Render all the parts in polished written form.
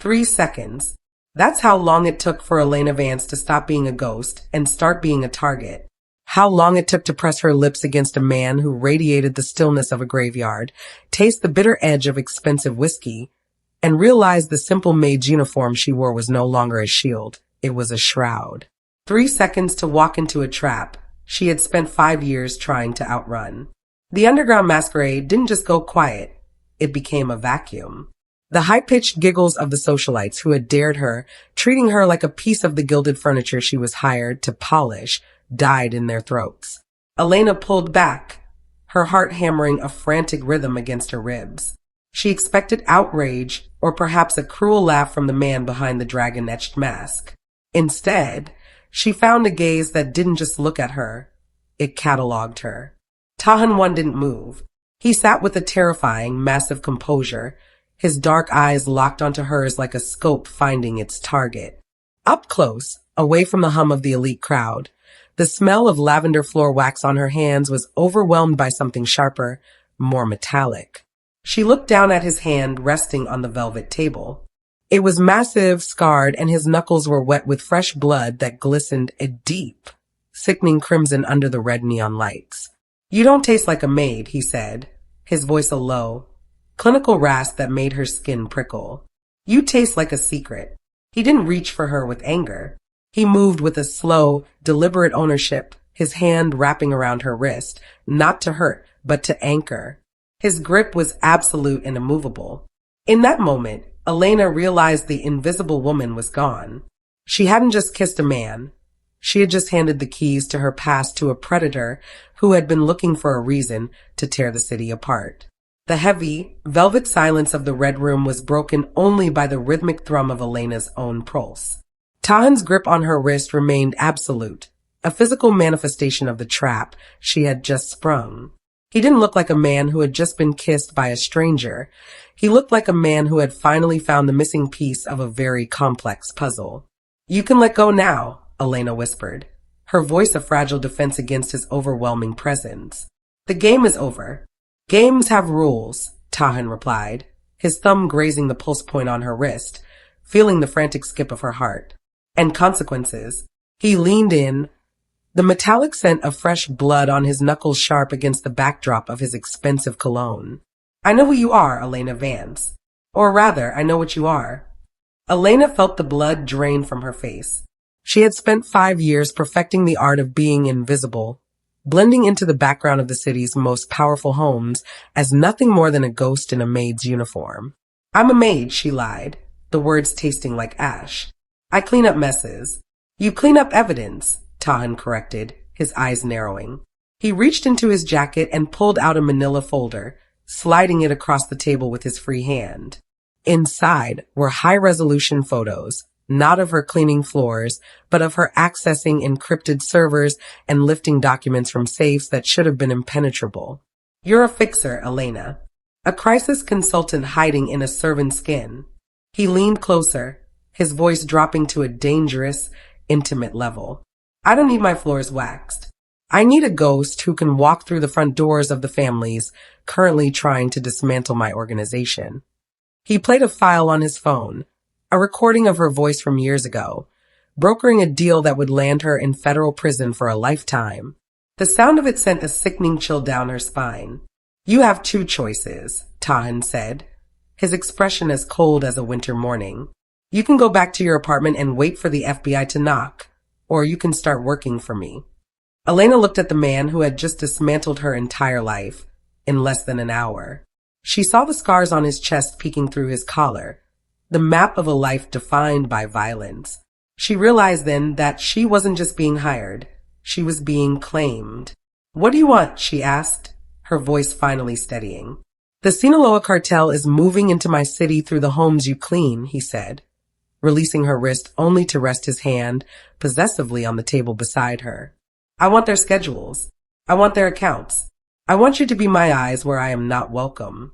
3 seconds. That's how long it took for Elena Vance to stop being a ghost and start being a target. How long it took to press her lips against a man who radiated the stillness of a graveyard, taste the bitter edge of expensive whiskey, and realize the simple maid's uniform she wore was no longer a shield, it was a shroud. 3 seconds to walk into a trap she had spent 5 years trying to outrun. The underground masquerade didn't just go quiet, it became a vacuum. The high-pitched giggles of the socialites who had dared her, treating her like a piece of the gilded furniture she was hired to polish, died in their throats. Elena pulled back, her heart hammering a frantic rhythm against her ribs. She expected outrage or perhaps a cruel laugh from the man behind the dragon-etched mask. Instead, she found a gaze that didn't just look at her, it catalogued her. Tahhun Wan didn't move. He sat with a terrifying, massive composure, his dark eyes locked onto hers like a scope finding its target. Up close, away from the hum of the elite crowd, the smell of lavender floor wax on her hands was overwhelmed by something sharper, more metallic. She looked down at his hand resting on the velvet table. It was massive, scarred, and his knuckles were wet with fresh blood that glistened a deep, sickening crimson under the red neon lights. "You don't taste like a maid," he said, his voice a low, clinical rasp that made her skin prickle. "You taste like a secret." He didn't reach for her with anger. He moved with a slow, deliberate ownership, his hand wrapping around her wrist, not to hurt, but to anchor. His grip was absolute and immovable. In that moment, Elena realized the invisible woman was gone. She hadn't just kissed a man. She had just handed the keys to her past to a predator who had been looking for a reason to tear the city apart. The heavy, velvet silence of the Red Room was broken only by the rhythmic thrum of Elena's own pulse. Tahhun's grip on her wrist remained absolute, a physical manifestation of the trap she had just sprung. He didn't look like a man who had just been kissed by a stranger. He looked like a man who had finally found the missing piece of a very complex puzzle. "You can let go now," Elena whispered, her voice a fragile defense against his overwhelming presence. "The game is over." "Games have rules," Tahhun replied, his thumb grazing the pulse point on her wrist, feeling the frantic skip of her heart. "And consequences." He leaned in, the metallic scent of fresh blood on his knuckles sharp against the backdrop of his expensive cologne. "I know who you are, Elena Vance. Or rather, I know what you are." Elena felt the blood drain from her face. She had spent 5 years perfecting the art of being invisible, blending into the background of the city's most powerful homes as nothing more than a ghost in a maid's uniform. "I'm a maid," she lied, the words tasting like ash. "I clean up messes." "You clean up evidence," Tahhun corrected, his eyes narrowing. He reached into his jacket and pulled out a manila folder, sliding it across the table with his free hand. Inside were high-resolution photos, not of her cleaning floors, but of her accessing encrypted servers and lifting documents from safes that should have been impenetrable. "You're a fixer, Elena. A crisis consultant hiding in a servant's skin." He leaned closer, his voice dropping to a dangerous, intimate level. "I don't need my floors waxed. I need a ghost who can walk through the front doors of the families currently trying to dismantle my organization." He played a file on his phone, a recording of her voice from years ago, brokering a deal that would land her in federal prison for a lifetime. The sound of it sent a sickening chill down her spine. "You have 2 choices, Tahhun said, his expression as cold as a winter morning. "You can go back to your apartment and wait for the FBI to knock, or you can start working for me." Elena looked at the man who had just dismantled her entire life in less than an hour. She saw the scars on his chest peeking through his collar, the map of a life defined by violence. She realized then that she wasn't just being hired, she was being claimed. "What do you want?" she asked, her voice finally steadying. "The Sinaloa cartel is moving into my city through the homes you clean," he said, releasing her wrist only to rest his hand possessively on the table beside her. "I want their schedules. I want their accounts. I want you to be my eyes where I am not welcome."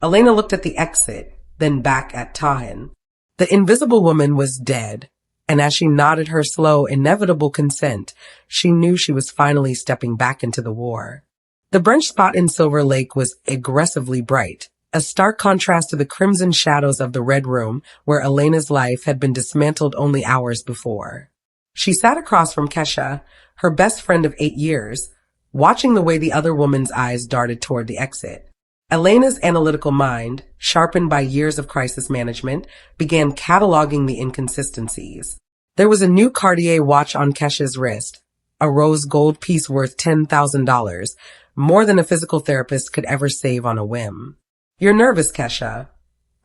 Elena looked at the exit, then back at Tahhun. The invisible woman was dead, and as she nodded her slow, inevitable consent, she knew she was finally stepping back into the war. The brunch spot in Silver Lake was aggressively bright, a stark contrast to the crimson shadows of the Red Room where Elena's life had been dismantled only hours before. She sat across from Kesha, her best friend of 8 years, watching the way the other woman's eyes darted toward the exit. Elena's analytical mind, sharpened by years of crisis management, began cataloging the inconsistencies. There was a new Cartier watch on Kesha's wrist, a rose gold piece worth $10,000, more than a physical therapist could ever save on a whim. "You're nervous, Kesha,"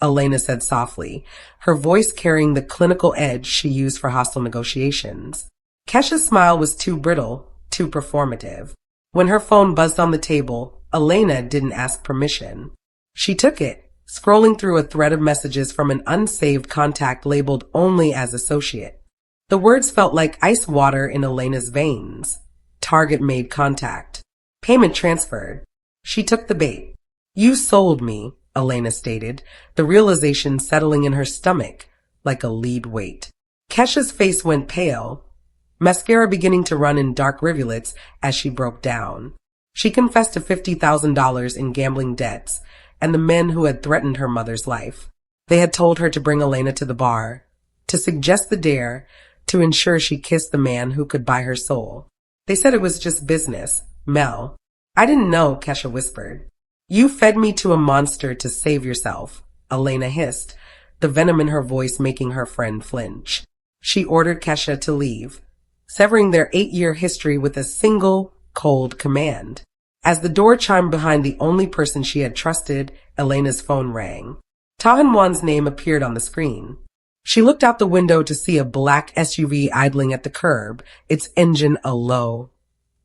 Elena said softly, her voice carrying the clinical edge she used for hostile negotiations. Kesha's smile was too brittle, too performative. When her phone buzzed on the table, Elena didn't ask permission. She took it, scrolling through a thread of messages from an unsaved contact labeled only as associate. The words felt like ice water in Elena's veins. Target made contact. Payment transferred. She took the bait. "You sold me," Elena stated, the realization settling in her stomach like a lead weight. Kesha's face went pale, mascara beginning to run in dark rivulets as she broke down. She confessed to $50,000 in gambling debts and the men who had threatened her mother's life. They had told her to bring Elena to the bar, to suggest the dare, to ensure she kissed the man who could buy her soul. They said it was just business. "Mel." "I didn't know," Kesha whispered. "You fed me to a monster to save yourself," Elena hissed, the venom in her voice making her friend flinch. She ordered Kesha to leave, severing their 8-year history with a single, cold command. As the door chimed behind the only person she had trusted, Elena's phone rang. Tahhun Wan's name appeared on the screen. She looked out the window to see a black SUV idling at the curb, its engine a low,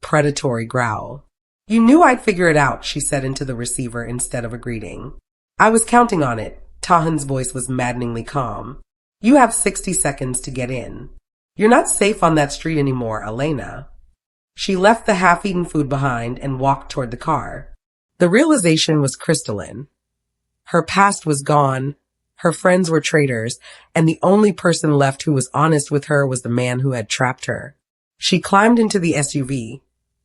predatory growl. "You knew I'd figure it out," she said into the receiver instead of a greeting. "I was counting on it." Tahhun's voice was maddeningly calm. "You have 60 seconds to get in. You're not safe on that street anymore, Elena." She left the half-eaten food behind and walked toward the car. The realization was crystalline. Her past was gone, her friends were traitors, and the only person left who was honest with her was the man who had trapped her. She climbed into the SUV,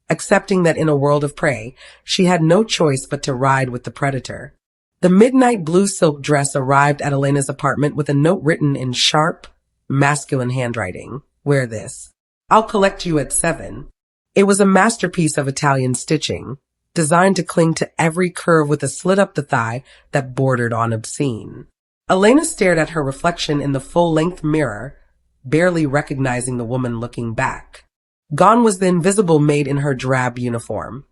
accepting that in a world of prey, she had no choice but to ride with the predator. The midnight blue silk dress arrived at Elena's apartment with a note written in sharp, masculine handwriting. "Wear this. I'll collect you at 7. It was a masterpiece of Italian stitching, designed to cling to every curve with a slit up the thigh that bordered on obscene. Elena stared at her reflection in the full-length mirror, barely recognizing the woman looking back. Gone was the invisible maid in her drab uniform.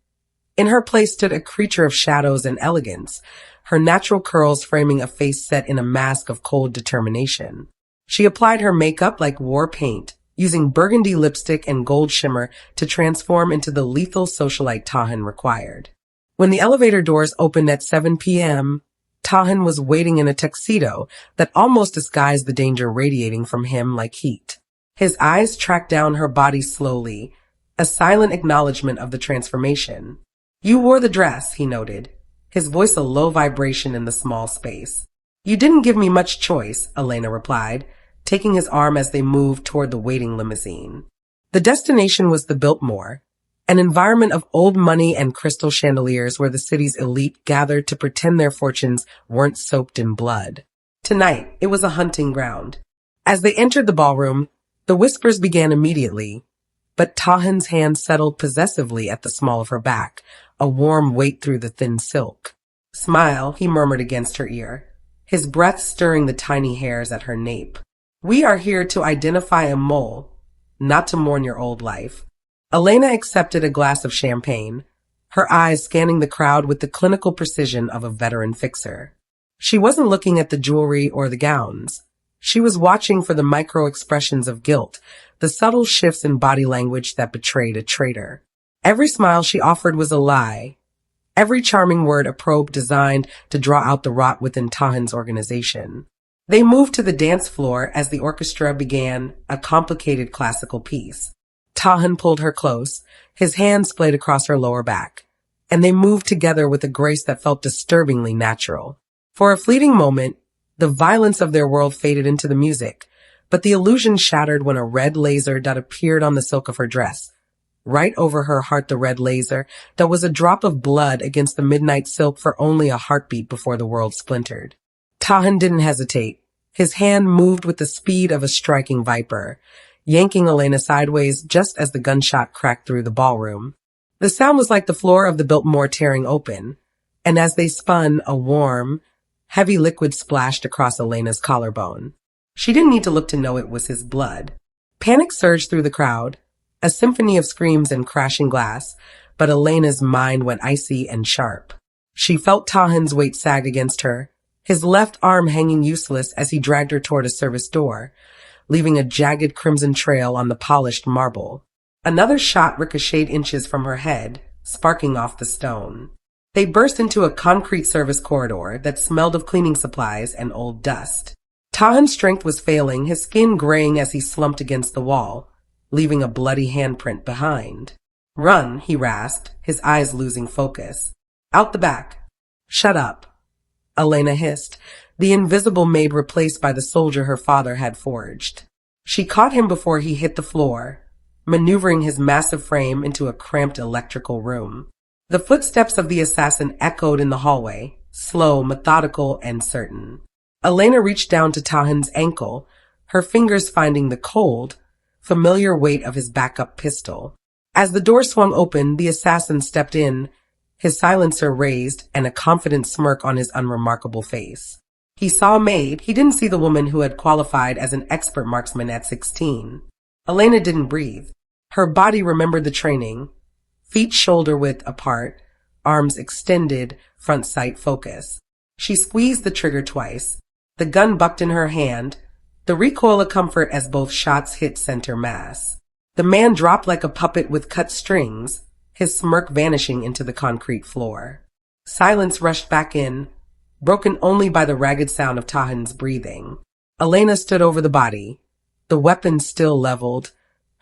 In her place stood a creature of shadows and elegance, her natural curls framing a face set in a mask of cold determination. She applied her makeup like war paint, using burgundy lipstick and gold shimmer to transform into the lethal socialite Tahhun required. When the elevator doors opened at 7 p.m., Tahhun was waiting in a tuxedo that almost disguised the danger radiating from him like heat. His eyes tracked down her body slowly, a silent acknowledgement of the transformation. "You wore the dress," he noted, his voice a low vibration in the small space. "You didn't give me much choice," Elena replied, taking his arm as they moved toward the waiting limousine. The destination was the Biltmore, an environment of old money and crystal chandeliers where the city's elite gathered to pretend their fortunes weren't soaked in blood. Tonight, it was a hunting ground. As they entered the ballroom, the whispers began immediately, but Tahhun's hand settled possessively at the small of her back, a warm weight through the thin silk. "Smile," he murmured against her ear, his breath stirring the tiny hairs at her nape. "We are here to identify a mole, not to mourn your old life." Elena accepted a glass of champagne, her eyes scanning the crowd with the clinical precision of a veteran fixer. She wasn't looking at the jewelry or the gowns. She was watching for the micro-expressions of guilt, the subtle shifts in body language that betrayed a traitor. Every smile she offered was a lie. Every charming word a probe designed to draw out the rot within Tahhun's organization. They moved to the dance floor as the orchestra began a complicated classical piece. Tahhun pulled her close, his hands splayed across her lower back, and they moved together with a grace that felt disturbingly natural. For a fleeting moment, the violence of their world faded into the music, but the illusion shattered when a red laser dot appeared on the silk of her dress, Right over her heart, the red laser, that was a drop of blood against the midnight silk for only a heartbeat before the world splintered. Tahhun didn't hesitate. His hand moved with the speed of a striking viper, yanking Elena sideways just as the gunshot cracked through the ballroom. The sound was like the floor of the Biltmore tearing open, and as they spun, a warm, heavy liquid splashed across Elena's collarbone. She didn't need to look to know it was his blood. Panic surged through the crowd, a symphony of screams and crashing glass, but Elena's mind went icy and sharp. She felt Tahhun's weight sag against her, his left arm hanging useless as he dragged her toward a service door, leaving a jagged crimson trail on the polished marble. Another shot ricocheted inches from her head, sparking off the stone. They burst into a concrete service corridor that smelled of cleaning supplies and old dust. Tahhun's strength was failing, his skin graying as he slumped against the wall, leaving a bloody handprint behind. "Run," he rasped, his eyes losing focus. "Out the back." "Shut up," Elena hissed, the invisible maid replaced by the soldier her father had forged. She caught him before he hit the floor, maneuvering his massive frame into a cramped electrical room. The footsteps of the assassin echoed in the hallway, slow, methodical, and certain. Elena reached down to Tahhun's ankle, her fingers finding the cold, familiar weight of his backup pistol. As the door swung open, the assassin stepped in, his silencer raised and a confident smirk on his unremarkable face. He saw Maid. He didn't see the woman who had qualified as an expert marksman at 16. Elena didn't breathe. Her body remembered the training, feet shoulder-width apart, arms extended, front sight focus. She squeezed the trigger twice. The gun bucked in her hand, the recoil a comfort as both shots hit center mass. The man dropped like a puppet with cut strings, his smirk vanishing into the concrete floor. Silence rushed back in, broken only by the ragged sound of Tahhun's breathing. Elena stood over the body, the weapon still leveled,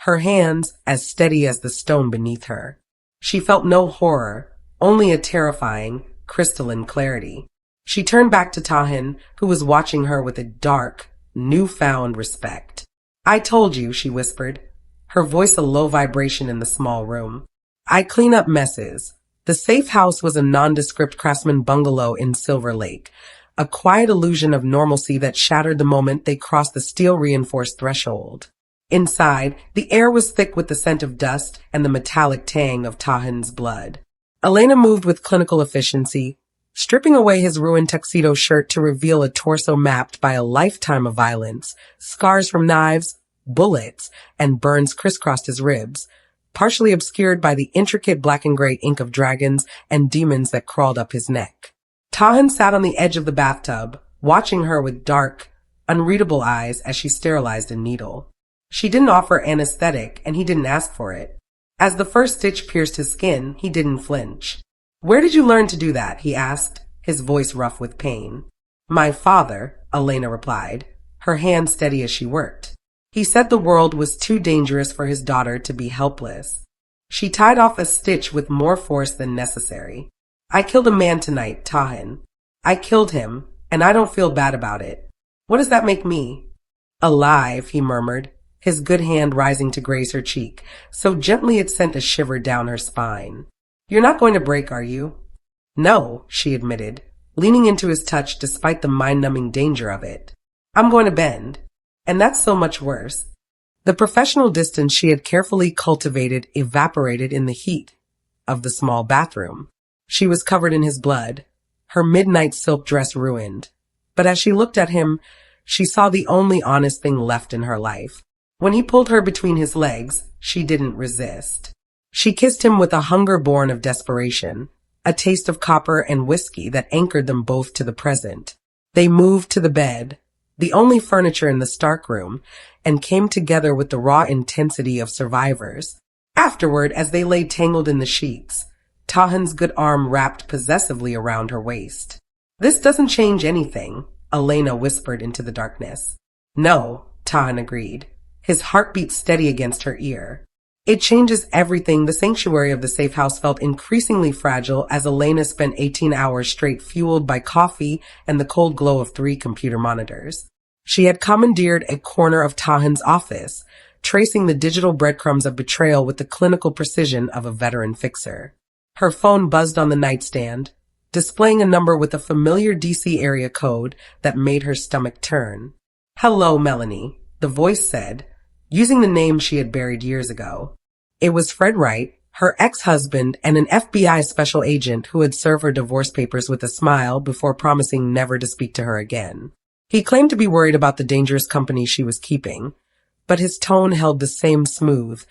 her hands as steady as the stone beneath her. She felt no horror, only a terrifying, crystalline clarity. She turned back to Tahhun, who was watching her with a dark, newfound respect. "I told you," she whispered, her voice a low vibration in the small room. "I clean up messes." The safe house was a nondescript craftsman bungalow in Silver Lake, a quiet illusion of normalcy that shattered the moment they crossed the steel-reinforced threshold. Inside, the air was thick with the scent of dust and the metallic tang of Tahhun's blood. Elena moved with clinical efficiency, stripping away his ruined tuxedo shirt to reveal a torso mapped by a lifetime of violence. Scars from knives, bullets, and burns crisscrossed his ribs, partially obscured by the intricate black and gray ink of dragons and demons that crawled up his neck. Tahhun sat on the edge of the bathtub, watching her with dark, unreadable eyes as she sterilized a needle. She didn't offer anesthetic, and he didn't ask for it. As the first stitch pierced his skin, he didn't flinch. "Where did you learn to do that?" he asked, his voice rough with pain. "My father," Elena replied, her hand steady as she worked. "He said the world was too dangerous for his daughter to be helpless." She tied off a stitch with more force than necessary. "I killed a man tonight, Tahhun. I killed him, and I don't feel bad about it. What does that make me?" "Alive," he murmured, his good hand rising to graze her cheek, so gently it sent a shiver down her spine. "You're not going to break, are you?" "No," she admitted, leaning into his touch despite the mind-numbing danger of it. "I'm going to bend. And that's so much worse." The professional distance she had carefully cultivated evaporated in the heat of the small bathroom. She was covered in his blood, her midnight silk dress ruined. But as she looked at him, she saw the only honest thing left in her life. When he pulled her between his legs, she didn't resist. She kissed him with a hunger born of desperation, a taste of copper and whiskey that anchored them both to the present. They moved to the bed, the only furniture in the Stark room, and came together with the raw intensity of survivors. Afterward, as they lay tangled in the sheets, Tahhun's good arm wrapped possessively around her waist. "This doesn't change anything," Elena whispered into the darkness. "No," Tahhun agreed, his heartbeat steady against her ear. "It changes everything." The sanctuary of the safe house felt increasingly fragile as Elena spent 18 hours straight fueled by coffee and the cold glow of 3 computer monitors. She had commandeered a corner of Tahhun's office, tracing the digital breadcrumbs of betrayal with the clinical precision of a veteran fixer. Her phone buzzed on the nightstand, displaying a number with a familiar DC area code that made her stomach turn. "Hello, Melanie," the voice said, using the name she had buried years ago. It was Fred Wright, her ex-husband and an FBI special agent who had served her divorce papers with a smile before promising never to speak to her again. He claimed to be worried about the dangerous company she was keeping, but his tone held the same smooth,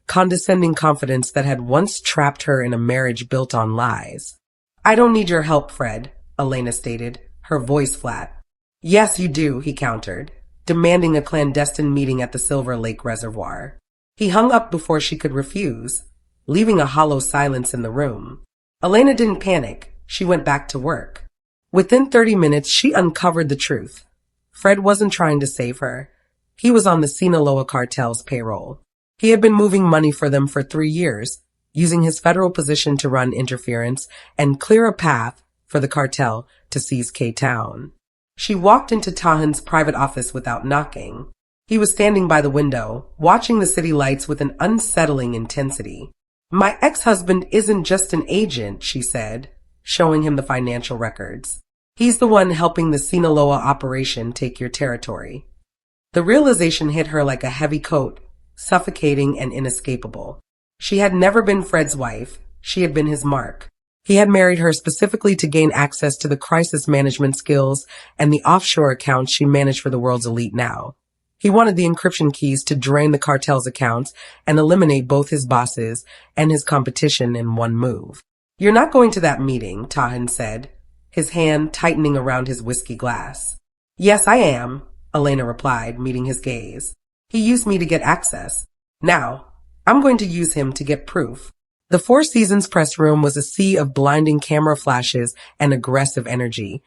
condescending confidence that had once trapped her in a marriage built on lies. "I don't need your help, Fred," Elena stated, her voice flat. "Yes, you do," he countered, demanding a clandestine meeting at the Silver Lake Reservoir. He hung up before she could refuse, leaving a hollow silence in the room. Elena didn't panic. She went back to work. Within 30 minutes, she uncovered the truth. Fred wasn't trying to save her. He was on the Sinaloa cartel's payroll. He had been moving money for them for 3 years, using his federal position to run interference and clear a path for the cartel to seize K-Town. She walked into Tahhun's private office without knocking. He was standing by the window, watching the city lights with an unsettling intensity. "My ex-husband isn't just an agent," she said, showing him the financial records. "He's the one helping the Sinaloa operation take your territory." The realization hit her like a heavy coat, suffocating and inescapable. She had never been Fred's wife. She had been his mark. He had married her specifically to gain access to the crisis management skills and the offshore accounts she managed for the world's elite now. He wanted the encryption keys to drain the cartel's accounts and eliminate both his bosses and his competition in one move. "You're not going to that meeting," Tahhun said, his hand tightening around his whiskey glass. "Yes, I am," Elena replied, meeting his gaze. "He used me to get access. Now, I'm going to use him to get proof." The Four Seasons press room was a sea of blinding camera flashes and aggressive energy,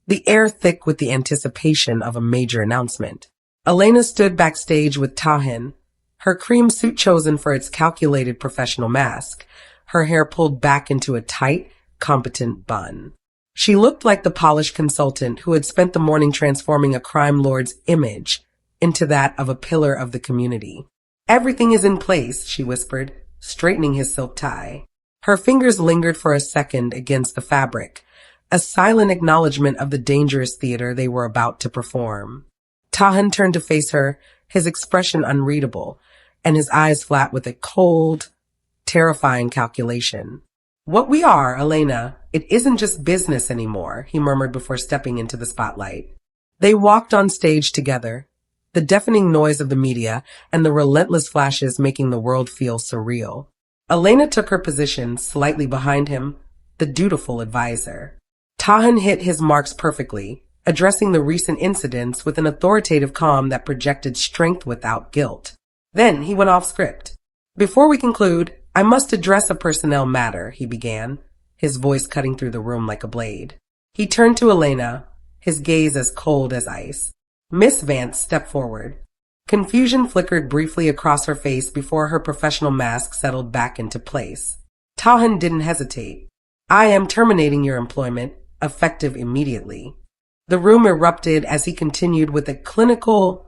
the air thick with the anticipation of a major announcement. Elena stood backstage with Tahhun, her cream suit chosen for its calculated professional mask, her hair pulled back into a tight, competent bun. She looked like the polished consultant who had spent the morning transforming a crime lord's image into that of a pillar of the community. "Everything is in place," she whispered, straightening his silk tie. Her fingers lingered for a second against the fabric, a silent acknowledgement of the dangerous theater they were about to perform. Tahhun turned to face her, his expression unreadable, and his eyes flat with a cold, terrifying calculation. "What we are, Elena, it isn't just business anymore," he murmured before stepping into the spotlight. They walked on stage together, the deafening noise of the media and the relentless flashes making the world feel surreal. Elena took her position slightly behind him, the dutiful advisor. Tahhun hit his marks perfectly, addressing the recent incidents with an authoritative calm that projected strength without guilt. Then he went off script. "Before we conclude, I must address a personnel matter," he began, his voice cutting through the room like a blade. He turned to Elena, his gaze as cold as ice. Miss Vance stepped forward. Confusion flickered briefly across her face before her professional mask settled back into place. Tahhun didn't hesitate. "I am terminating your employment, effective immediately." The room erupted as he continued with a clinical,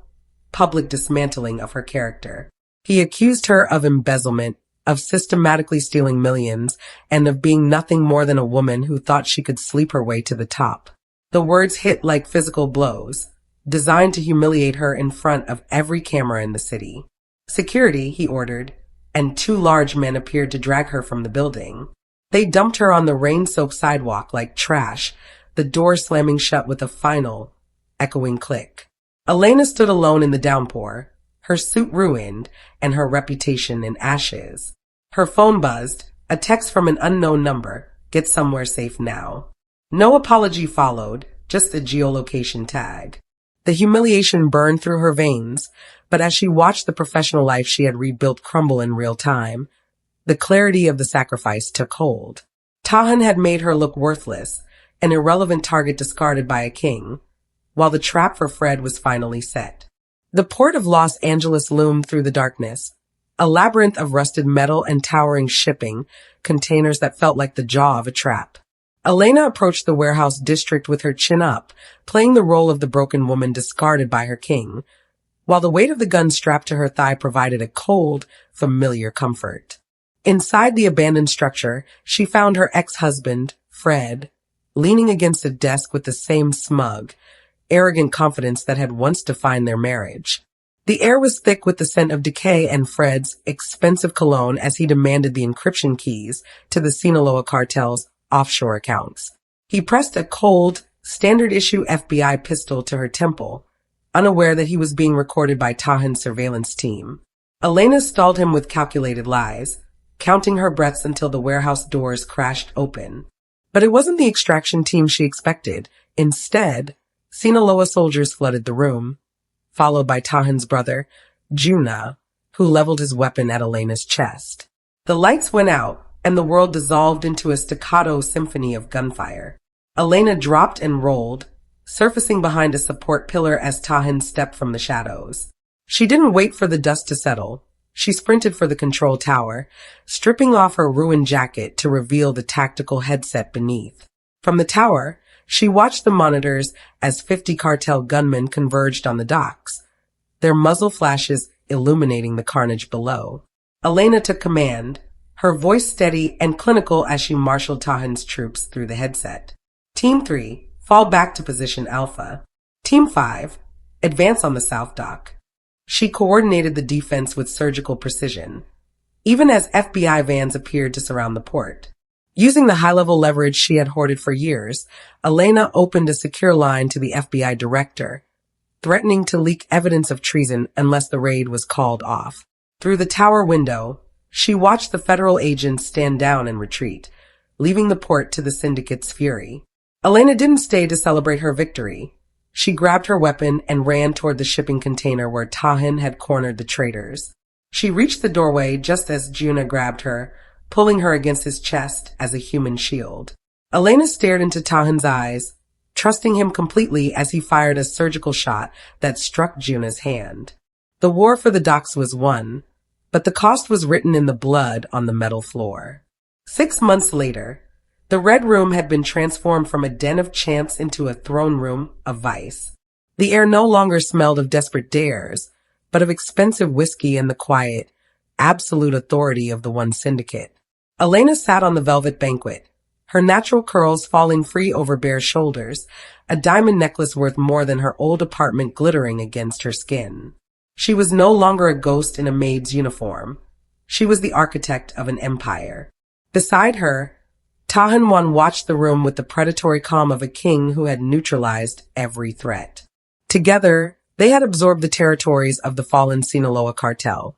public dismantling of her character. He accused her of embezzlement, of systematically stealing millions, and of being nothing more than a woman who thought she could sleep her way to the top. The words hit like physical blows, designed to humiliate her in front of every camera in the city. "Security," he ordered, and 2 large men appeared to drag her from the building. They dumped her on the rain-soaked sidewalk like trash, the door slamming shut with a final, echoing click. Elena stood alone in the downpour, her suit ruined and her reputation in ashes. Her phone buzzed, a text from an unknown number, "Get somewhere safe now." No apology followed, just a geolocation tag. The humiliation burned through her veins, but as she watched the professional life she had rebuilt crumble in real time, the clarity of the sacrifice took hold. Tahhun had made her look worthless, an irrelevant target discarded by a king, while the trap for Fred was finally set. The port of Los Angeles loomed through the darkness, a labyrinth of rusted metal and towering shipping containers that felt like the jaw of a trap. Elena approached the warehouse district with her chin up, playing the role of the broken woman discarded by her king, while the weight of the gun strapped to her thigh provided a cold, familiar comfort. Inside the abandoned structure, she found her ex-husband, Fred, leaning against a desk with the same smug, arrogant confidence that had once defined their marriage. The air was thick with the scent of decay and Fred's expensive cologne as he demanded the encryption keys to the Sinaloa cartel's offshore accounts. He pressed a cold, standard-issue FBI pistol to her temple, unaware that he was being recorded by Tahhun's surveillance team. Elena stalled him with calculated lies, counting her breaths until the warehouse doors crashed open. But it wasn't the extraction team she expected. Instead, Sinaloa soldiers flooded the room, followed by Tahhun's brother, Juna, who leveled his weapon at Elena's chest. The lights went out, and the world dissolved into a staccato symphony of gunfire. Elena dropped and rolled, surfacing behind a support pillar as Tahhun stepped from the shadows. She didn't wait for the dust to settle. She sprinted for the control tower, stripping off her ruined jacket to reveal the tactical headset beneath. From the tower, she watched the monitors as 50 cartel gunmen converged on the docks, their muzzle flashes illuminating the carnage below. Elena took command, her voice steady and clinical as she marshaled Tahhun's troops through the headset. Team 3, fall back to position Alpha. Team 5, advance on the south dock. She coordinated the defense with surgical precision, even as FBI vans appeared to surround the port. Using the high-level leverage she had hoarded for years, Elena opened a secure line to the FBI director, threatening to leak evidence of treason unless the raid was called off. Through the tower window, she watched the federal agents stand down and retreat, leaving the port to the syndicate's fury. Elena didn't stay to celebrate her victory. She grabbed her weapon and ran toward the shipping container where Tahhun had cornered the traitors. She reached the doorway just as Juna grabbed her, pulling her against his chest as a human shield. Elena stared into Tahhun's eyes, trusting him completely as he fired a surgical shot that struck Juna's hand. The war for the docks was won, but the cost was written in the blood on the metal floor. 6 months later, the Red Room had been transformed from a den of chance into a throne room of vice. The air no longer smelled of desperate dares, but of expensive whiskey and the quiet, absolute authority of the one syndicate. Elena sat on the velvet banquet, her natural curls falling free over bare shoulders, a diamond necklace worth more than her old apartment glittering against her skin. She was no longer a ghost in a maid's uniform. She was the architect of an empire. Beside her, Tahhun Wan watched the room with the predatory calm of a king who had neutralized every threat. Together, they had absorbed the territories of the fallen Sinaloa cartel,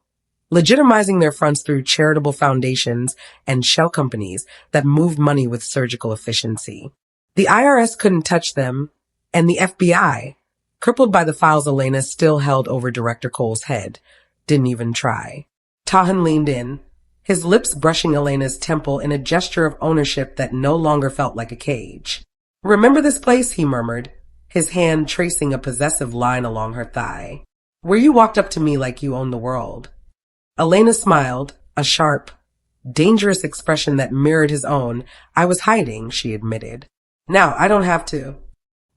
legitimizing their fronts through charitable foundations and shell companies that moved money with surgical efficiency. The IRS couldn't touch them, and the FBI, crippled by the files Elena still held over Director Cole's head, didn't even try. Tahhun leaned in, his lips brushing Elena's temple in a gesture of ownership that no longer felt like a cage. "Remember this place?" he murmured, his hand tracing a possessive line along her thigh. "Where you walked up to me like you owned the world." Elena smiled, a sharp, dangerous expression that mirrored his own. "I was hiding," she admitted. "Now I don't have to."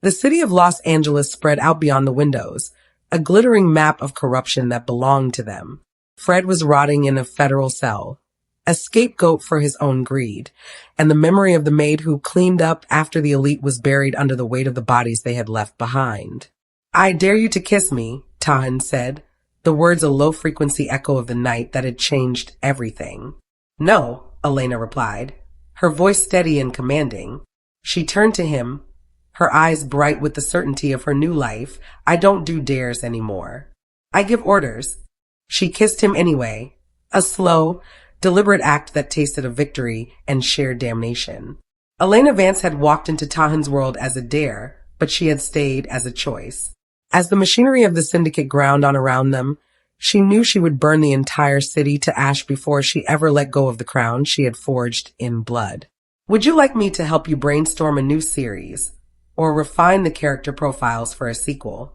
The city of Los Angeles spread out beyond the windows, a glittering map of corruption that belonged to them. Fred was rotting in a federal cell, a scapegoat for his own greed, and the memory of the maid who cleaned up after the elite was buried under the weight of the bodies they had left behind. "I dare you to kiss me," Tahhun said, the words a low-frequency echo of the night that had changed everything. "No," Elena replied, her voice steady and commanding. She turned to him, her eyes bright with the certainty of her new life. "I don't do dares anymore. I give orders." She kissed him anyway, a slow, deliberate act that tasted of victory and shared damnation. Elena Vance had walked into Tahhun's world as a dare, but she had stayed as a choice. As the machinery of the syndicate ground on around them, she knew she would burn the entire city to ash before she ever let go of the crown she had forged in blood. "Would you like me to help you brainstorm a new series, or refine the character profiles for a sequel?"